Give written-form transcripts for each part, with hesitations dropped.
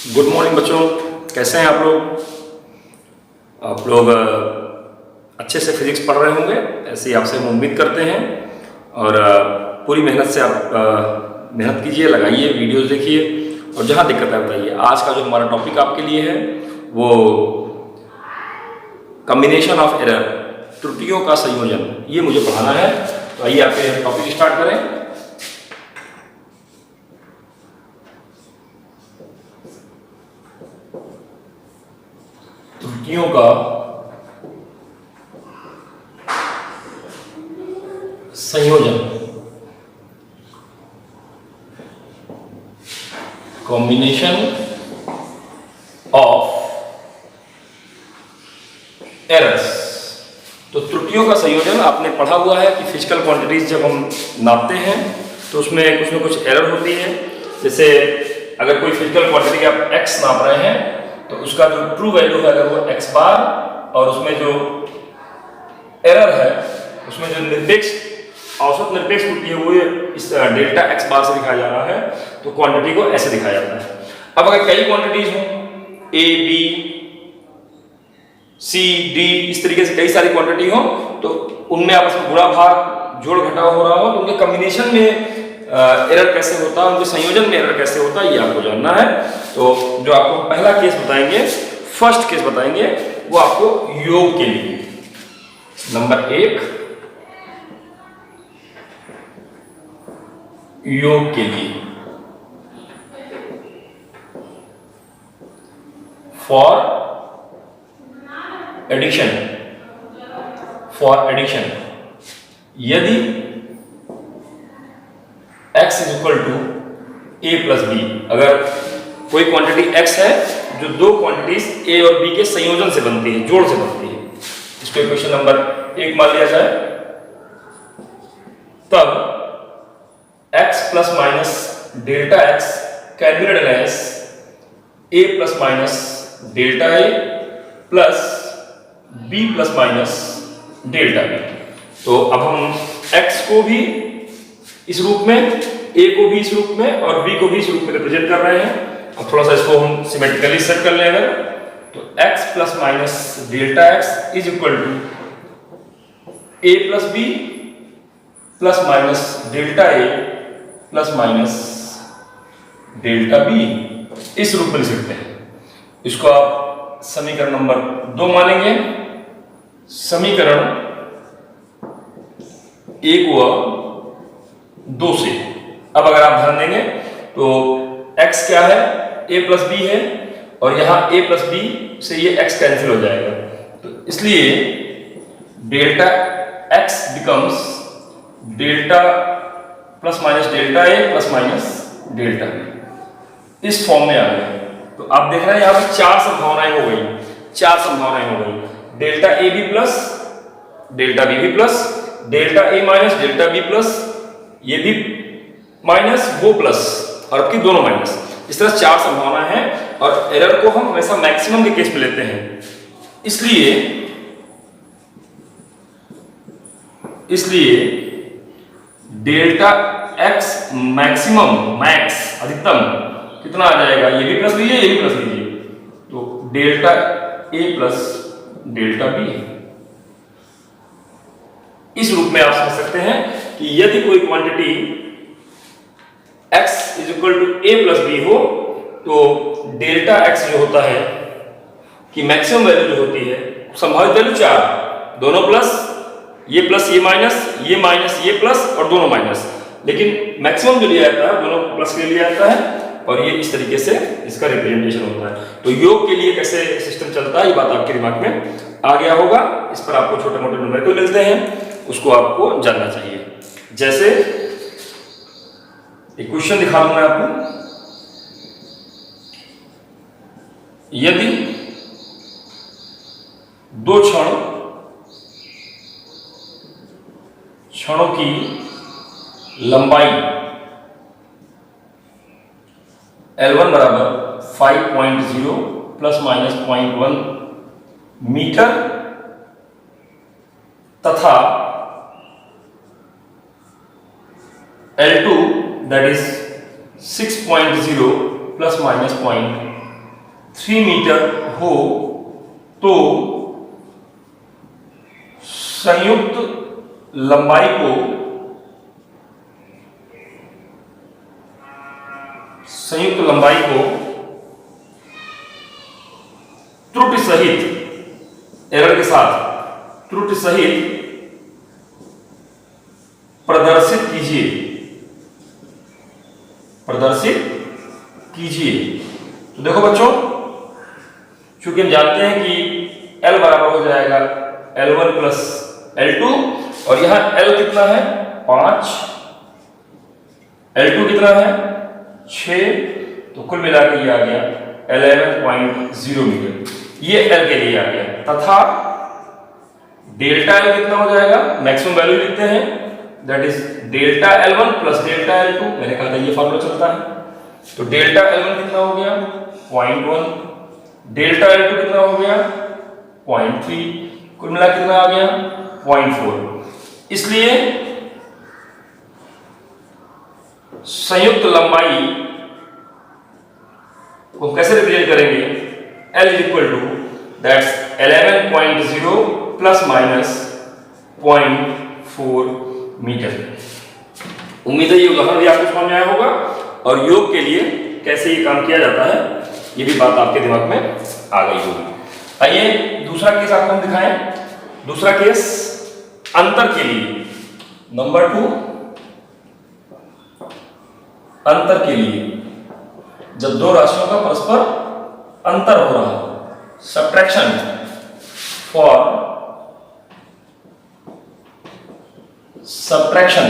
Good morning बच्चों, कैसे हैं आप लोग? अच्छे से फिजिक्स पढ़ रहे होंगे, ऐसे ही आपसे हम उम्मीद करते हैं। और पूरी मेहनत से आप मेहनत कीजिए, लगाइए, वीडियोस देखिए और जहाँ दिक्कत है बताइए। आज का जो हमारा टॉपिक आपके लिए है वो कॉम्बिनेशन ऑफ एरर, त्रुटियों का संयोजन, ये मुझे पढ़ाना है। तो आइए आपके टॉपिक स्टार्ट करें। त्रुटियों का संयोजन, कॉम्बिनेशन ऑफ एरर्स। तो त्रुटियों का संयोजन आपने पढ़ा हुआ है कि फिजिकल क्वांटिटीज जब हम नापते हैं तो उसमें कुछ ना कुछ एरर होती है। जैसे अगर कोई फिजिकल क्वांटिटी आप x नाप रहे हैं तो उसका जो ट्रू वैल्यू है अगर वो x बार, और उसमें जो एरर है उसमें जो निरपेक्ष औसत निरपेक्ष त्रुटि है वो इस डेल्टा x बार से दिखाया जा रहा है, तो क्वांटिटी को ऐसे दिखाया जाता है। अब अगर कई क्वांटिटीज हों a b c d, इस तरीके से कई सारी क्वांटिटी हो तो उनमें आपस में गुणा भाग जोड़ घटाव हो रहा हो तो उनके कॉम्बिनेशन में एरर कैसे होता है, उनके संयोजन में एरर कैसे होता है, ये आपको जानना है। तो जो आपको पहला केस बताएंगे, फर्स्ट केस बताएंगे, वो आपको योग के लिए। नंबर 1 योग के लिए, फॉर एडिशन, यदि x is equal to a plus B, अगर कोई क्वांटिटी x है जो दो क्वांटिटीज a और b के संयोजन से बनती है, जोड़ से बनती है, इसको इक्वेशन नंबर 1 मान लिया जाए, तब x plus minus delta x can be written as a plus minus delta a plus b plus minus delta b। तो अब हम x को भी इस रूप में, a को भी इस रूप में और b को भी इस रूप में रिप्रेजेंट कर रहे हैं। अब थोड़ा सा इसको हम सिमेट्रिकली सेट कर लें अगर, तो x plus minus delta x is equal to a plus b plus minus delta a plus minus delta b, इस रूप में लिख सकते हैं। इसको आप समीकरण नंबर 2 मानेंगे। समीकरण 1 हुआ 2 से। अब अगर आप ध्यान देंगे तो x क्या है, a प्लस बी है, और यहां a प्लस बी से ये x कैंसिल हो जाएगा, तो इसलिए delta x becomes delta plus minus delta a plus minus delta b, इस फॉर्म में आ गया। तो आप देख रहे हैं यहां पे 4 संभावनाएं हो गई, 4 संभावनाएं हो गई, delta a b plus delta b भी plus delta a minus delta b plus, ये भी माइनस वो प्लस, और अब की दोनों माइनस। इस तरह 4 संभावना है, और एरर को हम हमेशा मैक्सिमम के केस में लेते हैं। इसलिए डेल्टा x मैक्सिमम, मैक्स अधिकतम कितना आ जाएगा, ये भी प्लस लीजिए, ये भी प्लस लीजिए, तो delta a plus delta b। इस रूप में आप समझ सकते हैं कि यदि कोई quantity x is equal to a plus B हो तो डेल्टा x जो होता है कि मैक्सिमम वैल्यू जो होती है, संभावित वैल्यू 4, दोनों प्लस, ये प्लस ये माइनस ये प्लस और दोनों माइनस, लेकिन मैक्सिमम जो लिया जाता है दोनों प्लस के लिए लिया जाता है, और ये इस तरीके से इसका रिप्रेजेंटेशन होता है। तो योग के लिए कैसे सिस्टम चलता है ये बात आपके दिमाग में आ गया होगा। इस पर आपको छोटे मोटे न्यूमेरिकल मिलते हैं, उसको आपको जानना चाहिए। जैसे एक क्वेश्चन दिखा दूंगा आपको, यदि दो क्षणों की लंबाई L1 बराबर 5.0 प्लस माइनस 0.1 मीटर तथा L2 that is 6.0 plus minus 0.1 3 metre हो तो संयुक्त लंबाई को त्रुटि सहित, एरर के साथ त्रुटि सहित प्रदर्शित कीजिए। तो देखो बच्चों, चूंकि हम जानते हैं कि L बराबर हो जाएगा L1 प्लस L2, और यहां L कितना है 5, L2 कितना है 6, तो कुल मिलाकर ये आ गया 11.0 मीटर, ये L के लिए आ गया। तथा डेल्टा L कितना हो जाएगा, मैक्सिमम वैल्यू लिखते हैं, that is delta L1 plus delta L2। मैंने कहा था ये फॉर्मूला चलता है। तो डेल्टा L1 कितना हो गया 0.1, डेल्टा L2 कितना हो गया 0.3, कुल मिला कितना आ गया 0.4। इसलिए संयुक्त लंबाई को कैसे रिप्रेजेंट करेंगे, L is equal to that's 11.0 plus minus 0.4 metre. उम्मीद है ये उदाहरण भी आपको समझ में आया होगा, और योग के लिए कैसे ये काम किया जाता है ये भी बात आपके दिमाग में आ गई होगी। आइए दूसरा केस आपको हम दिखाएं। दूसरा केस अंतर के लिए, नंबर 2 अंतर के लिए, जब दो राशियों का परस्पर अंतर हो रहा हो, सब्ट्रैक्शन फॉर सब्ट्रैक्शन।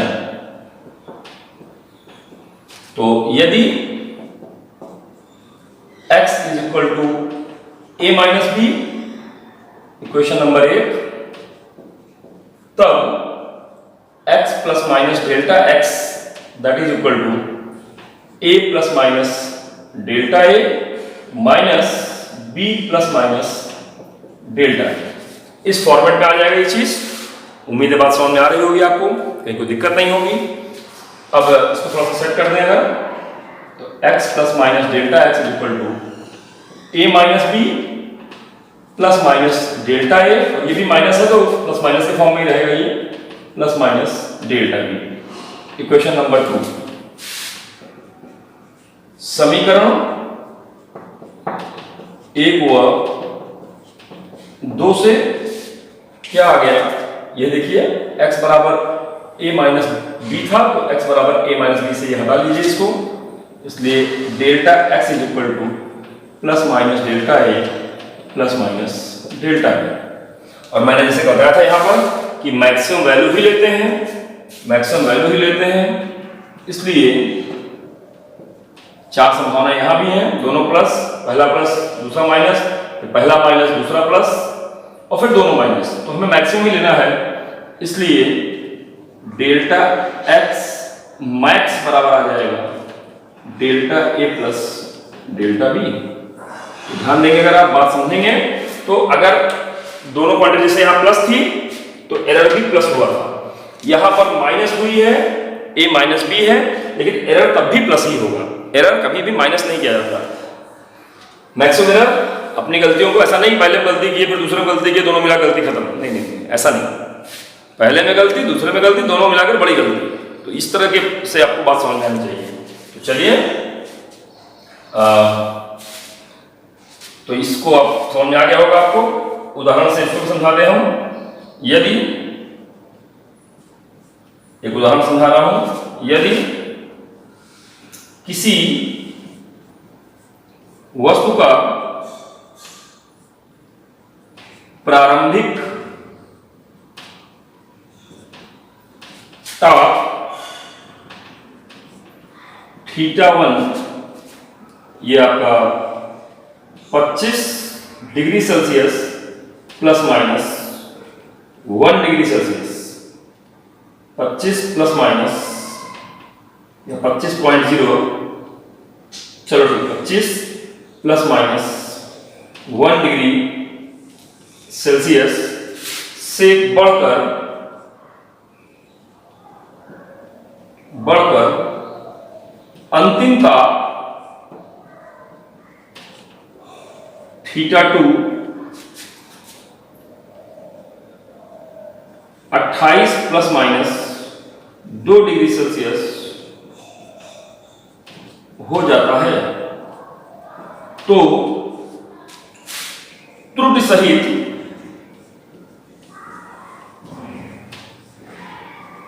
तो यदि x is equal to a minus B, equation number 1, तब x plus minus delta x that is equal to a plus minus delta a minus b plus minus delta a, इस format में आ जाएगा ये चीज। उम्मीद है बात समझ में आ रही होगी आपको, कहीं कोई दिक्कत नहीं होगी। अब इसको थोड़ा सा सेट कर दें अगर, तो x plus minus delta x is equal to a minus B plus minus delta a, और ये भी माइनस है तो प्लस माइनस के फॉर्म में ही रहेगा ये, plus minus delta b। Equation number 2, समीकरण 1 व 2 से क्या आ गया, ये देखिए x बराबर a माइनस बी था, तो x बराबर a माइनस बी से ये हटा लीजिए इसको, इसलिए delta x is equal two plus minus delta a plus minus delta b। और मैंने जैसे बताया था यहाँ पर कि मैक्सिमम वैल्यू ही लेते हैं, इसलिए 4 संभावना यहाँ भी है, दोनों प्लस, पहला प्लस दूसरा माइनस, फिर पहला माइनस दूसरा प्लस, और फिर दोनों माइनस, तो हमें मैक्सिमम ही लेना है। इसलिए डेल्टा x मैक्स बराबर आ जाएगा delta a plus delta b। ध्यान देंगे, अगर आप बात समझेंगे तो अगर दोनों क्वांटिटी से यहाँ प्लस थी तो एरर भी प्लस हुआ था, यहाँ पर माइनस हुई है, a माइनस b है, लेकिन एरर तब भी प्लस ही होगा, एरर कभी भी माइनस नहीं किया जाता। मैक्सिमम एरर अपनी गलतियों को ऐसा नहीं पहले गलती की फिर दूसरे में गलती की, दोनों मिला गलती खत्म, नहीं, ऐसा नहीं, पहले में गलती दूसरे में गलती, दोनों मिलाकर बड़ी गलती। तो इस तरह के से आपको बात समझ में आनी चाहिए। तो चलिए तो इसको आप समझ में आ गया होगा आपको, उदाहरण से इसको समझाते हम। यदि एक उदाहरण समझा रहा हूं, यदि किसी वस्तु का प्रारंभिक ताप θ1 ये आपका 25 degree Celsius plus minus 1 degree Celsius, 25 plus minus या 25.0, चलो ठीक, 25 प्लस माइनस 1 डिग्री सेल्सियस से बढ़कर अंतिम ताप θ2 28 प्लस माइनस 2 डिग्री सेल्सियस हो जाता है तो त्रुटि सहित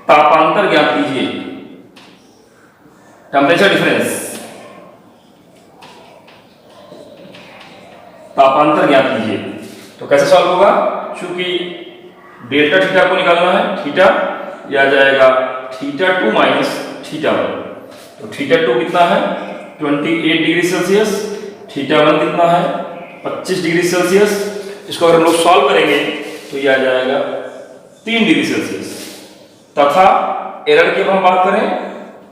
तापांतर ज्ञात कीजिए, टेम्परेचर डिफरेंस, तापांतर ज्ञात कीजिए। तो कैसे सॉल्व होगा? चूंकि डेल्टा थीटा को निकालना है, थीटा यह आ जाएगा θ2 माइनस θ1। तो θ2 कितना है 28 डिग्री सेल्सियस, θ1 कितना है 25 डिग्री सेल्सियस। इसको अगर हम लोग सॉल्व करेंगे तो यह आ जाएगा 3 डिग्री सेल्सियस। तथा एरर की हम बात करें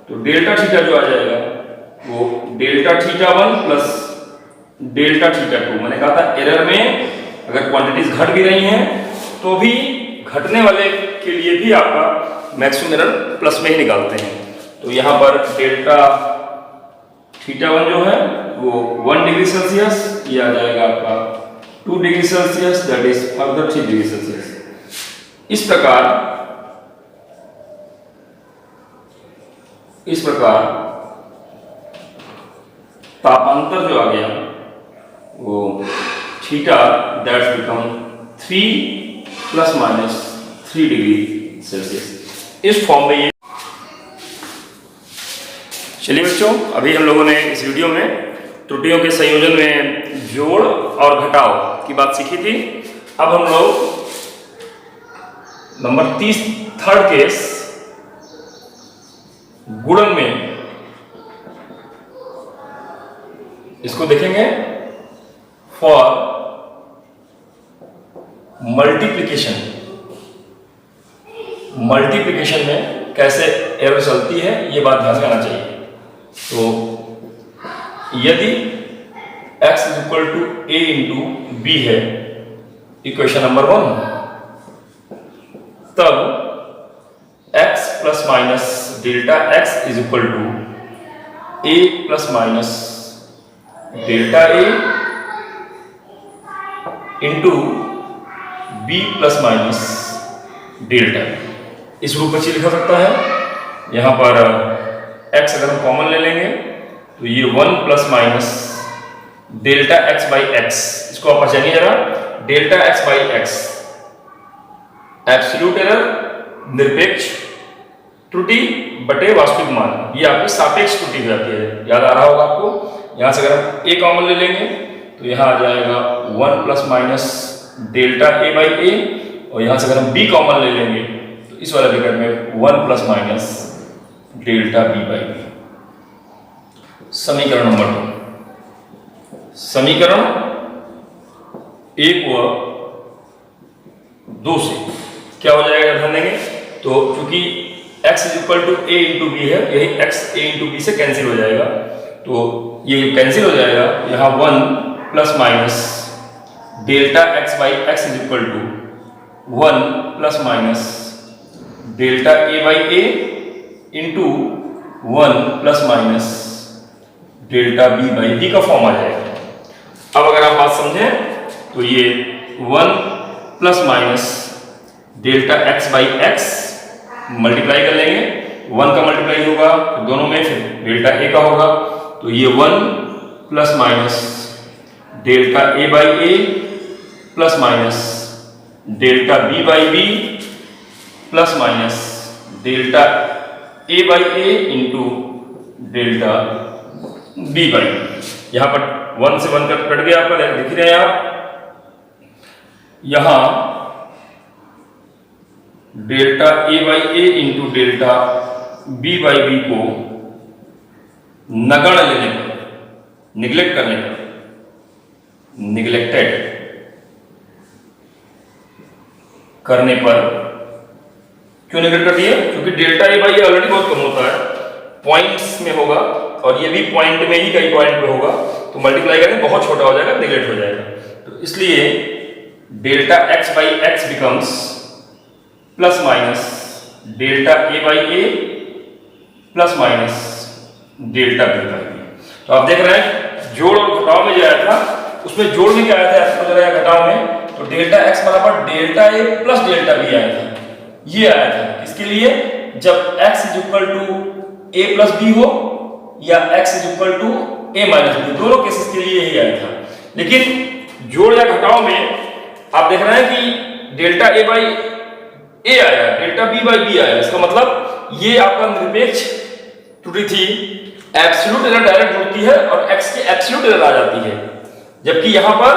तो डेल्टा थीटा जो आ जाएगा वो डेल्टा θ1 प्लस डेल्टा θ2। मैंने कहा था एरर में अगर क्वांटिटीज घट भी रही हैं तो भी घटने वाले के लिए भी आपका मैक्सिमम एरर प्लस में ही निकालते हैं। तो यहाँ पर डेल्टा θ1 जो है वो 1 डिग्री सेल्सियस, ये आ जाएगा आपका 2 degree Celsius, that is further 3 degree Celsius. इस प्रकार तापांतर जो आ गया वो theta that's become 3 plus minus 3 degree Celsius. इस फॉर्म में ये। चलिए बच्चों, अभी हम लोगों ने इस वीडियो में त्रुटियों के संयोजन में जोड़ और घटाव की बात सीखी थी। अब हम लोग नंबर 30 थर्ड केस गुणन में इसको देखेंगे। फॉर मल्टीप्लिकेशन में कैसे एरर चलती है ये बात ध्यान में आना चाहिए। तो यदि x is equal to a into B है इक्वेशन नंबर 1, तब x plus minus delta x is equal to a plus minus delta a into b plus minus delta. इस रूप में चीज लिखा सकता है। यहां पर x अगर हम कॉमन ले लेंगे तो ये 1 plus minus delta x by x, इसको आप पहचानिए जरा, delta x by x. Absolute error निरपेक्ष त्रुटि बटे वास्तविक मान, ये आपकी सापेक्ष त्रुटि हो जाती है, याद आ रहा होगा आपको। यहां से अगर हम a कॉमन ले लेंगे तो यहां आ जाएगा 1 plus minus delta a by A, और यहां से अगर हम b कॉमन ले लेंगे तो इस वाले ब्रैकेट में 1 plus minus delta b by B. समीकरण नंबर 2, समीकरण 1 व 2 से क्या हो जाएगा ध्यान देंगे। तो चूंकि x is equal to a into B है, यही x a इंटू बी से कैंसिल हो जाएगा, तो ये कैंसिल हो जाएगा। यहाँ 1 plus minus delta x by X is equal to 1 plus minus delta a by A into 1 plus minus delta b by b का फॉर्म आ जाएगा। अब अगर आप बात समझें तो ये 1 plus minus delta x by X multiply कर लेंगे, 1 का मल्टीप्लाई होगा तो दोनों में, फिर डेल्टा a का होगा, तो ये 1 plus minus delta a by A plus minus delta b by B plus minus delta a by A into delta b by B. यहां पर 1 से 1 कट गया, आपका दिख रहे हैं आप। यहां delta a by A into delta b by B को नगण्य लेने पर, निग्लेक्ट करने पर, निग्लेक्टेड करने पर, क्यों निग्लेक्ट कर दिया? क्योंकि डेल्टा ए बाई ऑलरेडी बहुत कम होता है, पॉइंट्स में होगा, और ये भी पॉइंट में ही कई पॉइंट पे होगा, तो मल्टीप्लाई करेंगे बहुत छोटा हो जाएगा, निग्लेक्ट हो जाएगा। तो इसलिए delta x by X becomes plus minus delta a by A plus minus delta b by B. तो आप देख रहे हैं जोड़ और घटाव में जो आया था उसमें जोड़ में क्या आया था एक्स या घटाव में, तो डेल्टा एक्स बराबर delta A plus delta B आया था। ये आया था किसके लिए, जब x is equal to A plus B हो या x is equal to A minus B, दोनों केसेस के लिए यही आया था। लेकिन जोड़ या घटाव में आप देख रहे हैं कि डेल्टा ए बाई ए आया, डेल्टा बी बाई बी आया। इसका मतलब ये आपका निरपेक्ष त्रुटि थी, एब्सोल्यूट एरर डायरेक्ट जुड़ती है और x की एब्सोल्यूट एरर आ जाती है, जबकि यहां पर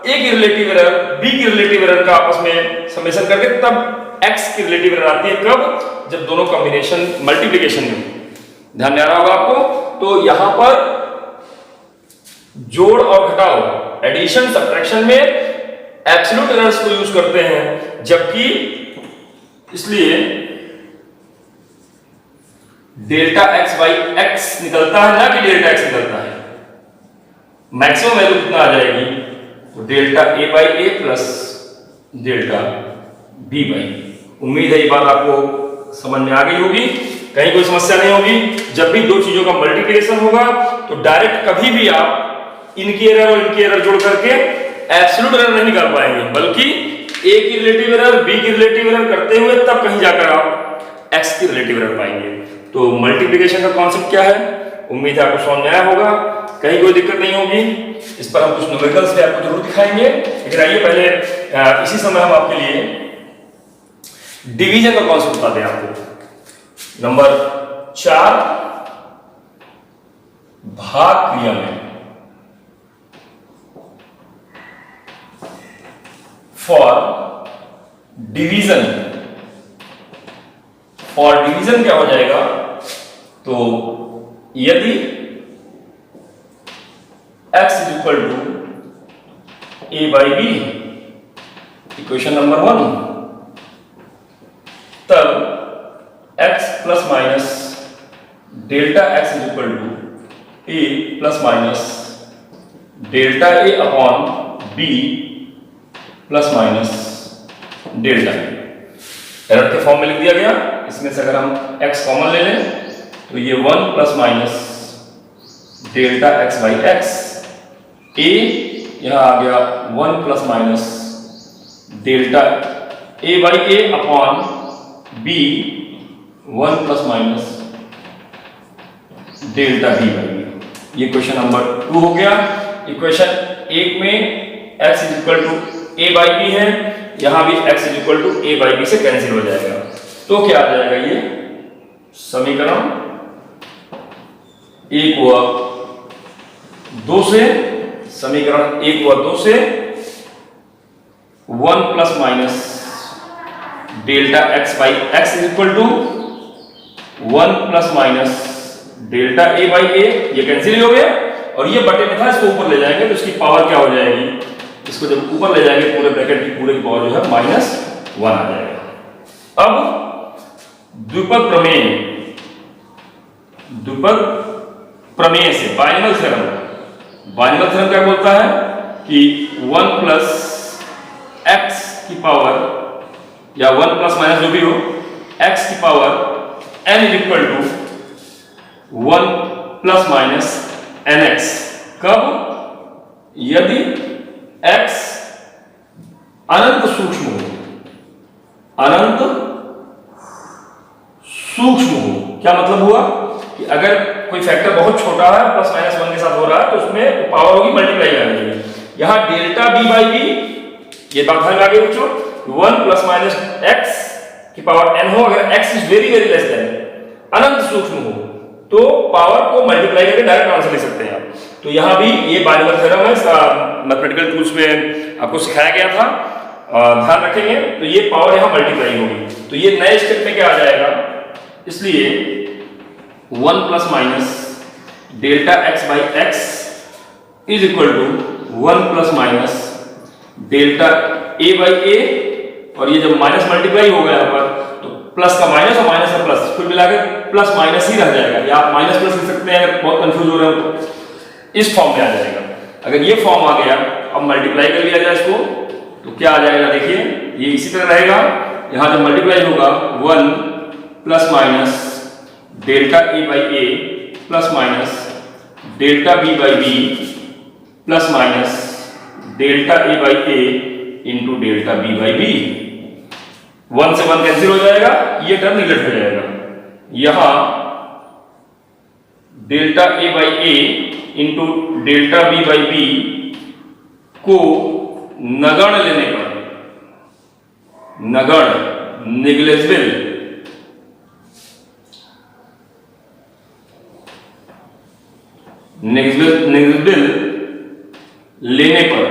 a की रिलेटिव एरर b की रिलेटिव एरर का आपस में समेशन करके तब x की रिलेटिव एरर आती है। कब, जब दोनों कॉम्बिनेशन मल्टीप्लिकेशन में। ध्यान आ रहा होगा आपको। तो यहां पर जोड़ और घटाव एडिशन सब्ट्रैक्शन में एब्सोल्यूट एरर्स को यूज करते हैं, जबकि इसलिए डेल्टा एक्स बाई एक्स निकलता है, ना कि डेल्टा एक्स निकलता है। मैक्सिमम वैल्यू कितना आ जाएगी, तो delta A by A plus delta B by. उम्मीद है ये बात आपको समझ में आ गई होगी, कहीं कोई समस्या नहीं होगी। जब भी दो चीजों का मल्टीप्लिकेशन होगा तो डायरेक्ट कभी भी आप इनकी एरर और इनकी एरर जोड़ करके एब्सोल्यूट एरर नहीं निकाल पाएंगे, बल्कि ए की रिलेटिव एरर बी की रिलेटिव एरर करते हुए तब कहीं जाकर आप एक्स की रिलेटिव एरर पाएंगे। तो मल्टीप्लिकेशन का कॉन्सेप्ट क्या है, उम्मीद है आपको समझ में आया होगा, कहीं कोई दिक्कत नहीं होगी। इस पर हम कुछ न्यूमेरिकल्स भी आपको जरूर दिखाएंगे, लेकिन आइए पहले इसी समय हम आपके लिए डिवीजन का कॉन्सेप्ट बताते हैं आपको। नंबर 4, भाग क्रिया में फॉर डिवीजन क्या हो जाएगा, तो यदि x is equal to A by B, equation number 1, तब x plus minus delta x is equal to A plus minus delta A upon B plus minus delta. Error के फॉर्म में लिख दिया गया। इसमें से अगर हम x कॉमन ले लें तो ये 1 plus minus delta x by X, A यहां आ गया 1 plus minus delta A by A upon B 1 plus minus delta B by B. ये क्वेश्चन नंबर 2 हो गया। इक्वेशन 1 में x is equal to A by B है, यहां भी x is equal to A by B से cancel हो जाएगा। तो क्या आ जाएगा, ये समीकरण 1 हुआ 2 से, समीकरण 1 हुआ 2 से 1 plus minus delta X by X is equal to 1 plus minus delta A by A, ये कैंसिल हो गया और ये बटे में था, इसको ऊपर ले जाएंगे तो इसकी पावर क्या हो जाएगी, इसको जब ऊपर ले जाएंगे पूरे ब्रैकेट की पूरे की पावर जो है -1 आ जाएगा। अब द्विपद प्रमेय से बाइनल थ्योरम क्या बोलता है कि 1 प्लस एक्स की पावर या 1 प्लस माइनस जो भी हो x की power n is equal to 1 plus minus nx। कब, यदि x अनंत सूक्ष्म हो। क्या मतलब हुआ कि अगर कोई फैक्टर बहुत छोटा है प्लस माइनस 1 के साथ हो रहा है तो उसमें पावर होगी मल्टीप्लाई आ जाएगी। यहां डेल्टा b बाई बी, ये बात समझ में आ गई बच्चों, 1 प्लस माइनस x की पावर n हो, अगर x is very very less then अनंत सूक्ष्म हो तो पावर को मल्टीप्लाई करके डायरेक्ट आंसर लिख सकते हैं आप। तो यहां भी ये बाइनल थ्योरम है, इसका मैथमेटिकल टूल्स में आपको सिखाया गया था, ध्यान रखेंगे। तो ये पावर यहां मल्टीप्लाई होगी, तो ये नए स्टेप में क्या आ जाएगा, इसलिए 1 plus minus delta X by X is equal to 1 plus minus delta A by A, और ये जब माइनस मल्टीप्लाई होगा यहाँ पर तो प्लस का माइनस और माइनस का प्लस, कुल मिलाकर प्लस माइनस ही रह जाएगा, या आप माइनस प्लस लिख सकते हैं अगर बहुत कंफ्यूज हो रहे हो तो इस फॉर्म में आ जाएगा। अगर ये फॉर्म आ गया, अब मल्टीप्लाई कर लिया जाए इसको तो क्या आ जाएगा, देखिए ये इसी तरह रहेगा। यहां जब मल्टीप्लाई होगा 1 plus minus delta A by A plus minus delta B by B plus minus delta A by A into delta B by B. 1 से 1 कैंसिल हो जाएगा, ये टर्म निगलेक्ट हो जाएगा। यहां delta A by A into delta B by B को नगण्य लेने पर, नगण्य नेग्लिजिबल लेने पर,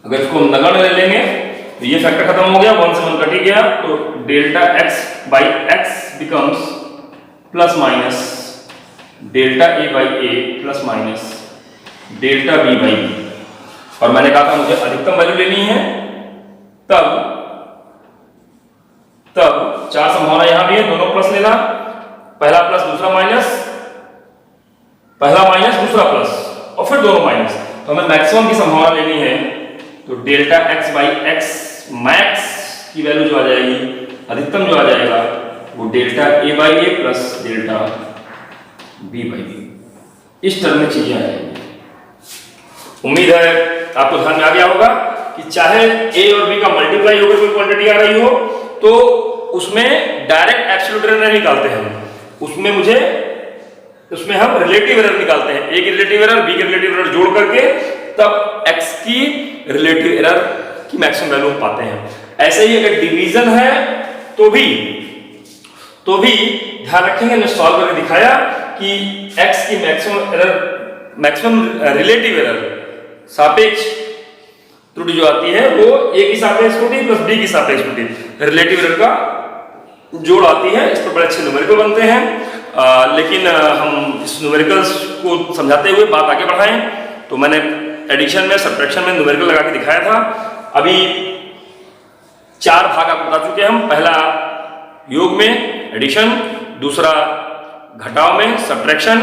अगर इसको नगण्य ले लेंगे तो ये फैक्टर खत्म हो गया, 1 से 1 कट ही गया, तो delta X by X becomes plus minus delta A by A plus minus delta B by B. और मैंने कहा था मुझे अधिकतम वैल्यू लेनी है, तब 4 संभावना यहां भी है, दोनों प्लस लेना, पहला प्लस दूसरा माइनस, पहला माइनस दूसरा प्लस और फिर दोनों माइनस। तो हमें मैक्सिमम की संभावना लेनी है, तो delta X by X max की वैल्यू जो आ जाएगी, अधिकतम जो आ जाएगा वो delta A by A plus delta B by B, इस टर्म में चीजें आ जाएंगी। उम्मीद है आपको ध्यान में आ गया होगा कि चाहे ए और बी का मल्टीप्लाई होकर कोई क्वांटिटी आ रही हो तो उसमें डायरेक्ट एब्सोल्यूट एरर नहीं निकालते हैं, उसमें हम रिलेटिव एरर निकालते हैं, ए की रिलेटिव एरर बी की रिलेटिव एरर जोड़ करके तब एक्स की रिलेटिव एरर की मैक्सिमम वैल्यू पाते हैं। ऐसे ही अगर डिवीजन है तो भी ध्यान रखेंगे, मैंने सॉल्व करके दिखाया कि एक्स की मैक्सिमम रिलेटिव एरर सापेक्ष त्रुटि जो आती है वो ए की सापेक्ष त्रुटि प्लस बी की सापेक्ष त्रुटि रिलेटिव एरर का जोड़ आती है। इस पर बड़े अच्छे न्यूमेरिकल बनते हैं, लेकिन हम इस न्यूमेरिकल्स को समझाते हुए बात आगे बढ़ाएं तो मैंने एडिशन में सब्ट्रैक्शन में न्यूमेरिकल लगा के दिखाया था। अभी 4 भाग आपको बता चुके हैं हम, पहला योग में एडिशन, दूसरा घटाव में सब्ट्रैक्शन,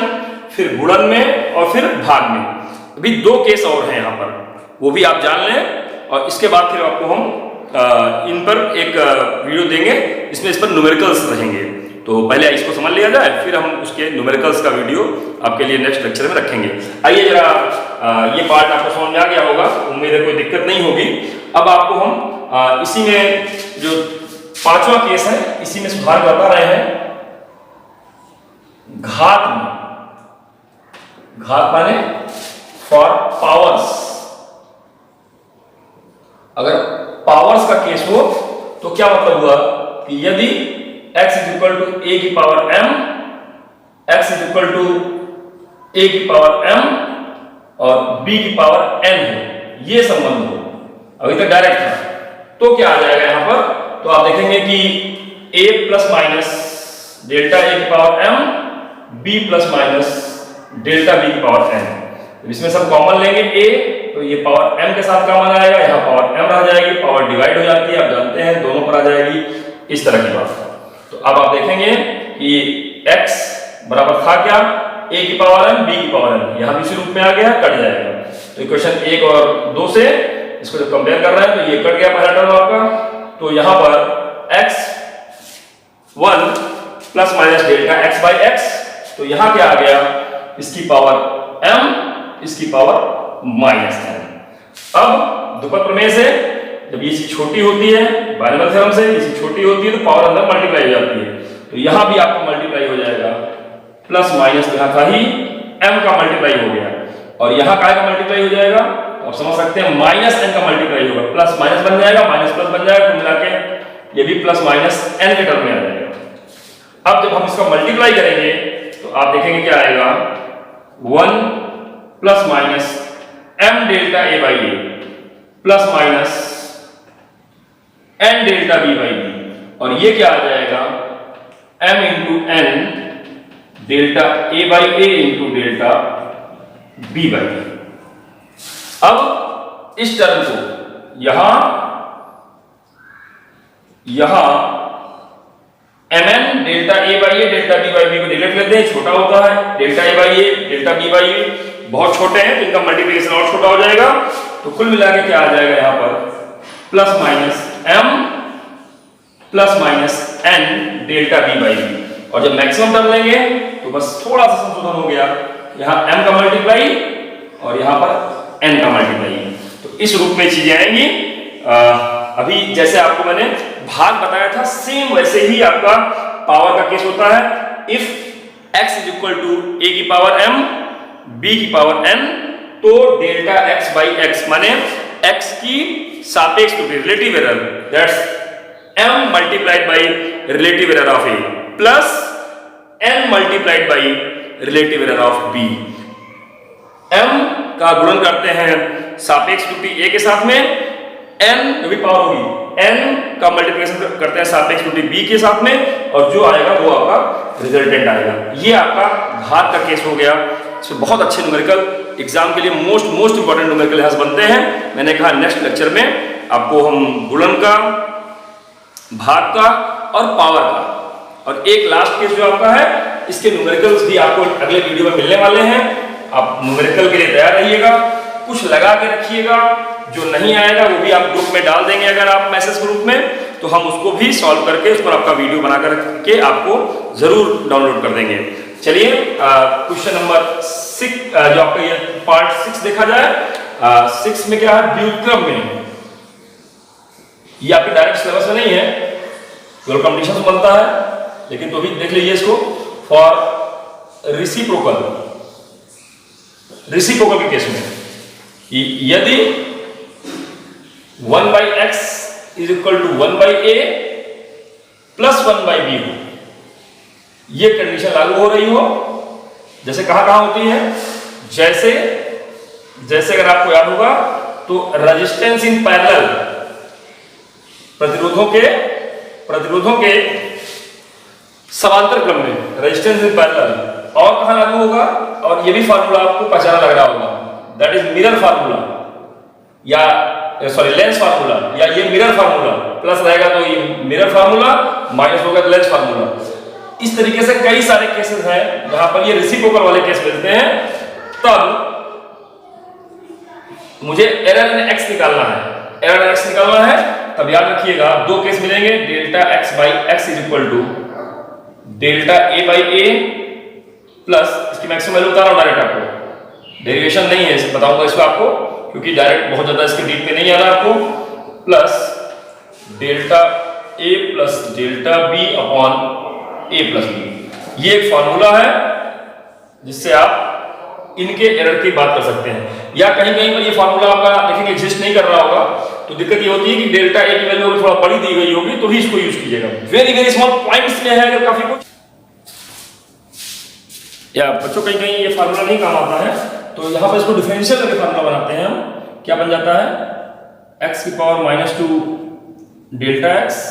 फिर गुणन में और फिर भाग में। अभी 2 केस और हैं यहाँ पर, वो भी आप जान लें और इसके बाद फिर आपको हम इन पर एक वीडियो देंगे, इसमें इस पर न्यूमेरिकल्स रहेंगे। तो पहले इसको समझ लिया जाए, फिर हम उसके न्यूमेरिकल्स का वीडियो आपके लिए नेक्स्ट लेक्चर में रखेंगे। आइए जरा ये पार्ट आपको समझ में आ गया होगा, उम्मीद है कोई दिक्कत नहीं होगी। अब आपको हम इसी में जो 5वां केस है इसी में सुधार बता रहे हैं। घात में, घात माने फॉर पावर्स, अगर पावर्स का केस हो तो क्या मतलब हुआ कि यदि x is equal to A की power m, x is equal to A की पावर m और b की पावर n हो, ये संबंध हो, अभी तक डायरेक्ट था, तो क्या आ जाएगा यहां पर, तो आप देखेंगे कि a प्लस माइनस डेल्टा ए की power m, b plus minus delta b की पावर n। इसमें सब कॉमन लेंगे a, तो ये पावर m के साथ कॉमन आएगा, यहाँ पावर m रह जाएगी, पावर डिवाइड हो जाती है, आप जानते हैं दोनों पर आ जाएगी, इस तरह की बात। तो अब आप देखेंगे कि x बराबर था क्या, a की पावर m b की पावर m, यहाँ भी इसी रूप में आ गया, कट जाएगा। तो इक्वेशन 1 और 2 से इसको जब कंपेयर कर रहे हैं तो ये कट गया पहला टर्म आपका, तो यहाँ पर x1 plus minus delta x by x, तो यहाँ क्या आ गया, इसकी पावर m, इसकी पावर माइनस m। अब ध्रुपद प्रमेय से जब ये चीज छोटी होती है, बाइनोमियल थ्योरम से ये चीज छोटी होती है तो पावर अंदर मल्टीप्लाई हो जाती है, तो यहां भी आपका मल्टीप्लाई हो जाएगा, प्लस माइनस यहां था ही m का मल्टीप्लाई हो गया और यहां काय का मल्टीप्लाई हो जाएगा, तो आप समझ सकते हैं माइनस n का मल्टीप्लाई होगा, प्लस माइनस बन जाएगा, माइनस प्लस बन जाएगा, कुल मिला के ये भी प्लस माइनस n के टर्म में आ जाएगा। अब जब हम इसका मल्टीप्लाई करेंगे तो आप देखेंगे क्या आएगा, 1 plus minus m delta a by a plus minus n delta b by b, और ये क्या आ जाएगा, m into n delta a by a into delta b by b। अब इस टर्म को यहां mn delta a by a delta b by b को delete लेते हैं, छोटा होता है, delta a by a delta b by a बहुत छोटे हैं तो इनका मल्टीप्लिकेशन और छोटा हो जाएगा, तो कुल मिला के क्या आ जाएगा यहां पर, plus minus m plus minus n delta b by b। और जब मैक्सिमम टर्म लेंगे तो बस थोड़ा सा संशोधन हो गया, यहां m का मल्टीप्लाई और यहां पर n का मल्टीप्लाई है। तो इस रूप में चीजें आएंगी। अभी जैसे आपको मैंने भाग बताया था, सेम वैसे ही आपका पावर का केस होता है। If x is equal to a की पावर m b की पावर n, तो डेल्टा x बाई x माने x की सापेक्ष त्रुटि relative error, that's m multiplied by relative error of a plus n multiplied by relative error of b। m का गुणन करते हैं सापेक्ष त्रुटि a के साथ में, n जो भी पावर होगी n का मल्टीप्लिकेशन करते हैं सापेक्ष त्रुटि b के साथ में, और जो आएगा वो आपका रिजल्टेंट आएगा। ये आपका घात का केस हो गया। इसमें बहुत अच्छे न्यूमेरिकल एग्जाम के लिए मोस्ट इंपॉर्टेंट न्यूमेरिकल यहां बनते हैं। मैंने कहा नेक्स्ट लेक्चर में आपको हम गुणन का, भाग का और पावर का, और एक लास्ट केस जो आपका है, इसके न्यूमेरिकल्स भी आपको अगले वीडियो में मिलने वाले हैं। आप न्यूमेरिकल के लिए तैयार रहिएगा, कुछ लगा के रखिएगा, जो नहीं आएगा वो भी आप ग्रुप में डाल देंगे अगर आप मैसेज ग्रुप में, तो हम उसको भी सॉल्व करके उस पर आपका वीडियो बना करके आपको जरूर डाउनलोड कर देंगे। चलिए क्वेश्चन नंबर 6 जो आपका ये पार्ट 6 देखा जाए। 6 में क्या है, व्युत्क्रम में, ये आपके डायरेक्ट सिलेबस में नहीं है, केवल कंडीशन बनता है, लेकिन तो भी देख लीजिए इसको। फॉर रिसिप्रोकल के केस में यदि 1 by X is equal to 1 by A plus 1 by B हो, ये कंडीशन लागू हो रही हो, जैसे कहां होती है, जैसे अगर आपको याद होगा तो रेजिस्टेंस इन पैरेलल, प्रतिरोधों के समांतर क्रम में, रेजिस्टेंस इन पैरेलल, और कहां लागू होगा, और ये भी फार्मूला आपको पहचाना लग रहा होगा, दैट इज मिरर फार्मूला, या सॉरी लेंस फार्मूला, या ये मिरर फार्मूला प्लस रहेगा तो ये मिरर फार्मूला, माइनस होगा तो लेंस फार्मूला। इस तरीके से कई सारे केसेस हैं जहां पर ये रेसिप्रोकल वाले केस मिलते हैं। तब मुझे एरर इन एक्स निकालना है, तब याद रखिएगा दो केस मिलेंगे, delta X by X is equal to delta A by A plus, इसकी मैक्सिमम वैल्यू बता रहा हूं डायरेक्ट, आपको डेरिवेशन नहीं है, बताऊंगा इसको आपको, क्योंकि डायरेक्ट बहुत ज्यादा इसके डीप पे नहीं आना आपको, plus delta A plus delta B upon A plus B. ये एक फॉर्मूला है जिससे आप इनके एरर की बात कर सकते हैं। या कहीं पर ये फॉर्मूला आपका देखेंगे एग्जिस्ट नहीं कर रहा होगा, तो दिक्कत ये होती है कि डेल्टा ए की वैल्यू थोड़ा बड़ी दी गई होगी, तो ही इसको यूज कीजिएगा। वेरी स्मॉल पॉइंट्स में है अगर काफी कुछ, या बच्चों कहीं ये फार्मूला नहीं काम आता है, तो यहां पर इसको डिफरेंशियल करके फार्मूला बनाते हैं हम। क्या बन जाता है, x की power -2 delta x,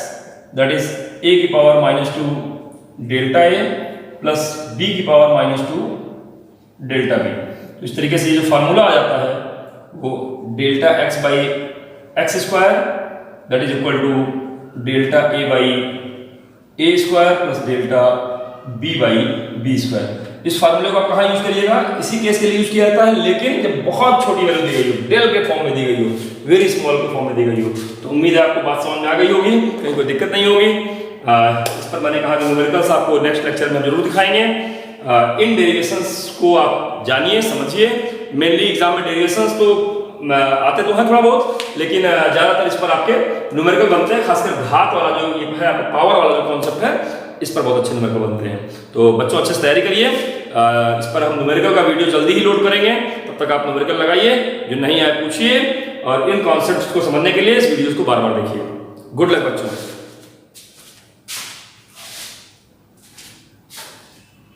that is a की power -2 delta a plus b की पावर -2 डेल्टा b। तो इस तरीके से ये जो फार्मूला आ जाता है वो delta x by X square that is equal to delta a by a square plus delta b by b square. इस फार्मूले को आप कहाँ यूज करिएगा, इसी केस के लिए यूज किया जाता है, लेकिन जब बहुत छोटी वैल्यू दी गई हो, डेल के फॉर्म में दी गई हो, वेरी स्मॉल के फॉर्म में दी गई हो। तो उम्मीद है आपको बात समझ में आ गई होगी, कहीं कोई दिक्कत नहीं होगी। इस पर मैंने कहा कि न्यूमेरिकल्स आपको नेक्स्ट लेक्चर में जरूर दिखाएंगे। इन डेरिवेशंस को आप जानिए, समझिए। मेनली एग्जाम में डेरिवेशंस तो आते तो हैं थोड़ा बहुत, लेकिन ज्यादातर इस पर आपके न्यूमेरिकल बनते हैं, खासकर घात वाला जो ये है, आपका पावर वाला जो कॉन्सेप्ट है, इस पर बहुत अच्छे न्यूमेरिकल बनते हैं। तो बच्चों अच्छे से तैयारी करिए, इस पर हम न्यूमेरिकल का वीडियो जल्दी ही लोड करेंगे। तब तक आप न्यूमेरिकल लगाइए, जो नहीं आए पूछिए, और इन कॉन्सेप्ट्स को समझने के लिए इस वीडियो को बार बार देखिए। गुड लक बच्चों।